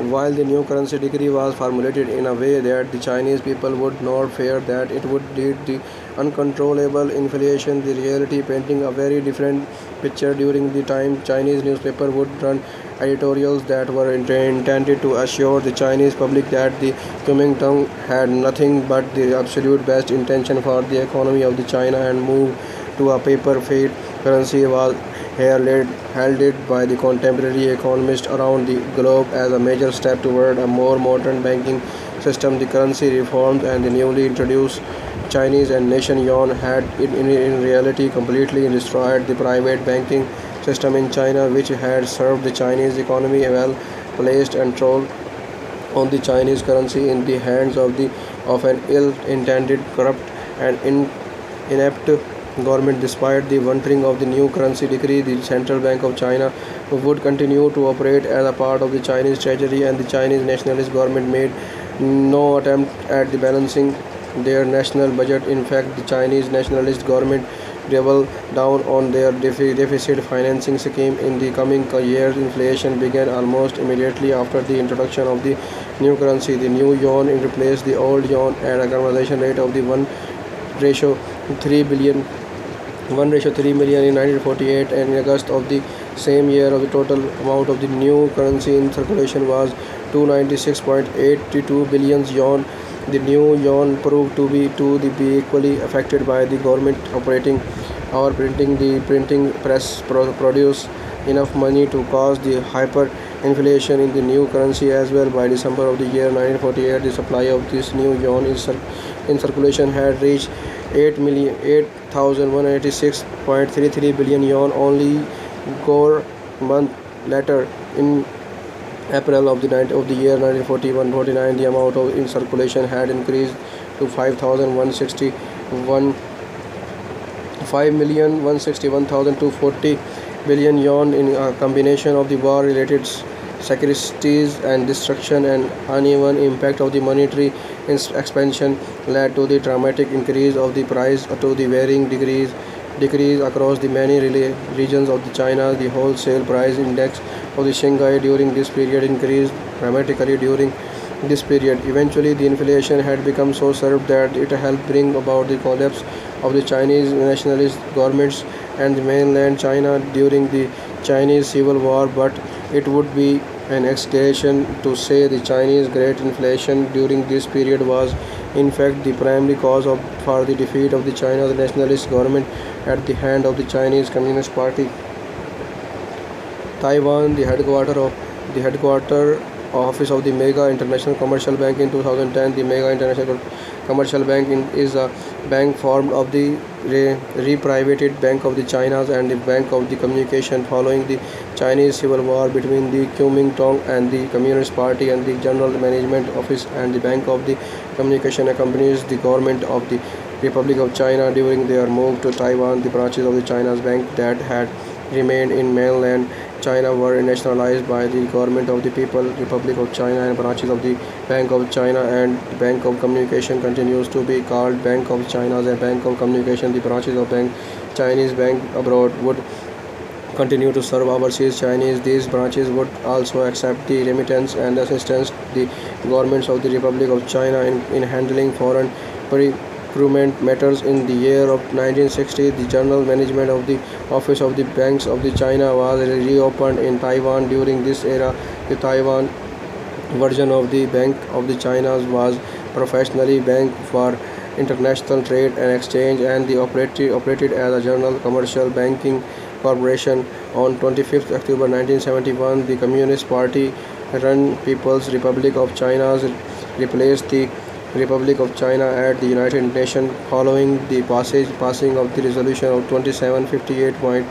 While the new currency decree was formulated in a way that the Chinese people would not fear that it would lead to uncontrollable inflation, the reality painting a very different picture. During the time, Chinese newspaper would run editorials that were intended to assure the Chinese public that the Kuomintang had nothing but the absolute best intention for the economy of the China, and move to a paper fiat currency was heralded by the contemporary economists around the globe as a major step toward a more modern banking system. The currency reforms and the newly introduced Chinese and nation yuan had in reality completely destroyed the private banking system in China, which had served the Chinese economy well. Placed control on the Chinese currency in the hands of an ill-intended, corrupt, and inept government. Despite the wanting of the new currency decree, the Central Bank of China would continue to operate as a part of the Chinese treasury, and the Chinese nationalist government made no attempt at the balancing their national budget. In fact, the Chinese nationalist government doubled down on their deficit financing scheme. In the coming years, inflation began almost immediately after the introduction of the new currency. The new yuan replaced the old yuan at a conversion rate of the 1 ratio 3 billion 1 ratio 3 million in 1948, and in August of the same year, the total amount of the new currency in circulation was 296.82 billion yuan. The new yuan proved to be equally affected by the government operating or printing. The printing press produced enough money to cause the hyperinflation in the new currency as well. By December of the year 1948, the supply of this new yuan in circulation had reached 8,186.33 billion yuan. Only 4 months later, in April of the year 1941-49, the amount of in circulation had increased to 5,161,240 billion yuan. In a combination of the war-related securities and destruction and uneven impact of the monetary expansion led to the dramatic increase of the price to the varying degrees across the many regions of the China. The wholesale price index of the Shanghai during this period increased dramatically during this period. Eventually, the inflation had become so severe that it helped bring about the collapse of the Chinese nationalist governments and the mainland China during the Chinese Civil War. But it would be an exaggeration to say the Chinese great inflation during this period was in fact the primary cause for the defeat of the China's nationalist government at the hand of the Chinese Communist Party. Taiwan, the headquarter office of the Mega International Commercial Bank in 2010. The Mega International Commercial Bank is a bank formed of the reprivated Bank of the China and the Bank of the Communication following the Chinese Civil War between the Kuomintang and the Communist Party, and the General Management Office and the Bank of the Communication accompanies the government of the Republic of China during their move to Taiwan. The branches of the China's bank that had remained in mainland China were nationalized by the government of the People's Republic of China, and branches of the Bank of China and Bank of Communication continues to be called Bank of China and Bank of Communication. The branches of Chinese Bank abroad would continue to serve overseas Chinese. These branches would also accept the remittance and assistance the governments of the Republic of China in handling foreign procurement matters. In the year of 1960, the General Management of the Office of the Banks of the China was reopened in Taiwan. During this era, the Taiwan version of the Bank of the China was professionally bank for international trade and exchange, and the operated as a general commercial banking corporation. On 25th October 1971, the Communist Party run People's Republic of China replaced the Republic of China at the United Nations following the passing of the resolution of 2758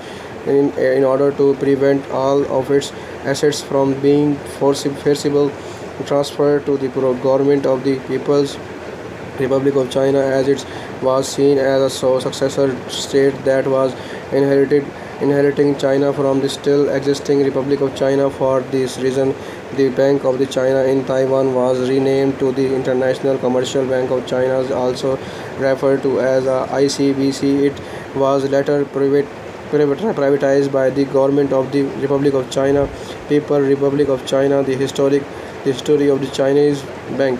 in order to prevent all of its assets from being forcibly transferred to the government of the People's Republic of China, as it was seen as a successor state that was inheriting China from the still existing Republic of China. For this reason, the Bank of the China in Taiwan was renamed to the International Commercial Bank of China, also referred to as ICBC. It was later privatized by the government of the Republic of China. People's Republic of China, the historic the story of the Chinese bank